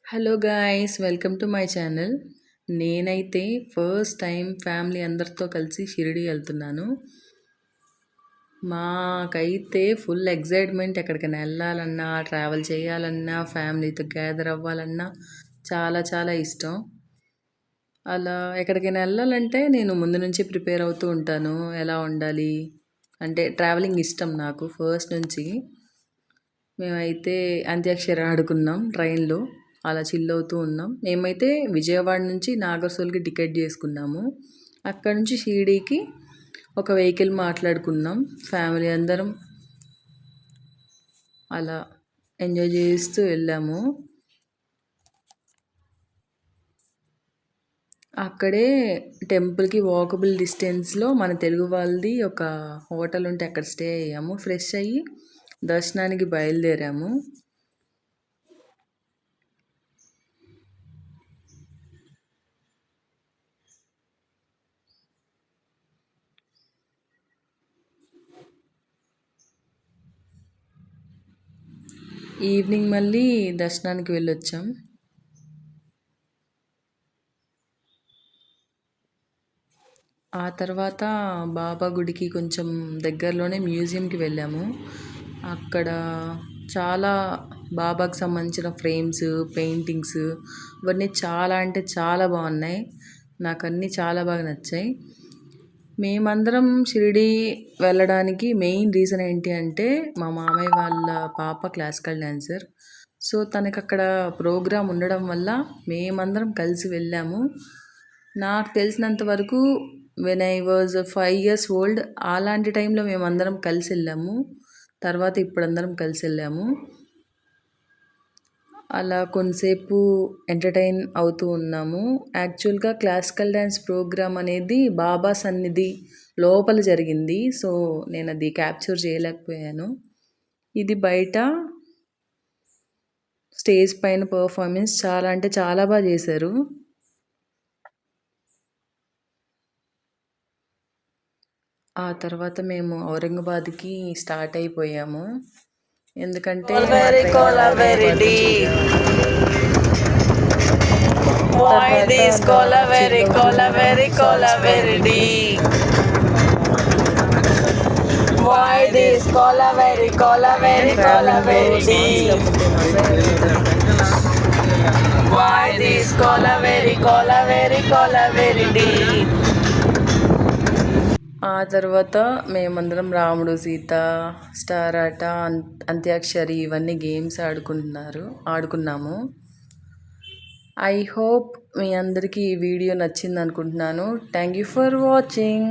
Hello guys, welcome to my channel. నేనైతే first time family అందరితో కలిసి షిరిడి వెళ్తున్నాను. మాకైతే ఫుల్ ఎగ్జైట్మెంట్. ఎక్కడికైనా వెళ్ళాలన్నా, ట్రావెల్ చేయాలన్నా, ఫ్యామిలీతో గ్యాదర్ అవ్వాలన్నా చాలా చాలా ఇష్టం. అలా ఎక్కడికైనా వెళ్ళాలంటే నేను ముందు నుంచి ప్రిపేర్ అవుతూ ఉంటాను. ఎలా ఉండాలి అంటే ట్రావెలింగ్ ఇష్టం నాకు ఫస్ట్ నుంచి. మేమైతే అంత్యాక్షరి ఆడుకున్నాం ట్రైన్లో, అలా చిల్ అవుతూ ఉన్నాం. మేమైతే విజయవాడ నుంచి నాగర్సోల్కి టికెట్ చేసుకున్నాము. అక్కడ నుంచి షిరిడీకి ఒక వెహికల్ మాట్లాడుకున్నాం. ఫ్యామిలీ అందరం అలా ఎంజాయ్ చేస్తూ వెళ్ళాము. అక్కడే టెంపుల్కి వాకబుల్ డిస్టెన్స్లో మన తెలుగు వాళ్ళది ఒక హోటల్ ఉంటే అక్కడ స్టే అయ్యాము. ఫ్రెష్ అయ్యి దర్శనానికి బయలుదేరాము. ఈవినింగ్ మళ్ళీ దర్శనానికి వెళ్ళొచ్చాం. ఆ తర్వాత బాబా గుడికి కొంచెం దగ్గరలోనే మ్యూజియంకి వెళ్ళాము. అక్కడ చాలా బాబాకి సంబంధించిన ఫ్రేమ్స్, పెయింటింగ్స్ ఇవన్నీ చాలా అంటే చాలా బాగున్నాయి. నాకు అన్నీ చాలా బాగా నచ్చాయి. మేమందరం షిరిడి వెళ్ళడానికి మెయిన్ రీజన్ ఏంటి అంటే, మా మామయ్య వాళ్ళ పాప క్లాసికల్ డ్యాన్సర్. సో తనకి అక్కడ ప్రోగ్రాం ఉండడం వల్ల మేమందరం కలిసి వెళ్ళాము. నాకు తెలిసినంత వరకు when I was 5 years old అలాంటి టైంలో మేమందరం కలిసి వెళ్ళాము. తర్వాత ఇప్పుడు అందరం కలిసి వెళ్ళాము. అలా కొంతసేపు ఎంటర్టైన్ అవుతూ ఉన్నాము. యాక్చువల్గా క్లాసికల్ డ్యాన్స్ ప్రోగ్రామ్ అనేది బాబా సన్నిధి లోపల జరిగింది. సో నేను అది క్యాప్చర్ చేయలేకపోయాను. ఇది బయట స్టేజ్ పైన పర్ఫార్మెన్స్ చాలా అంటే చాలా బాగా చేశారు. ఆ తర్వాత మేము ఔరంగాబాద్కి స్టార్ట్ అయిపోయాము. ఎందుకంటే ఆ తర్వాత మేమందరం రాముడు, సీత, స్టార్ ఆట, అంత్యాక్షరి ఇవన్నీ గేమ్స్ ఆడుకున్నాము. ఐ హోప్ మీ అందరికీ ఈ వీడియో నచ్చింది అనుకుంటున్నాను. Thank you for watching.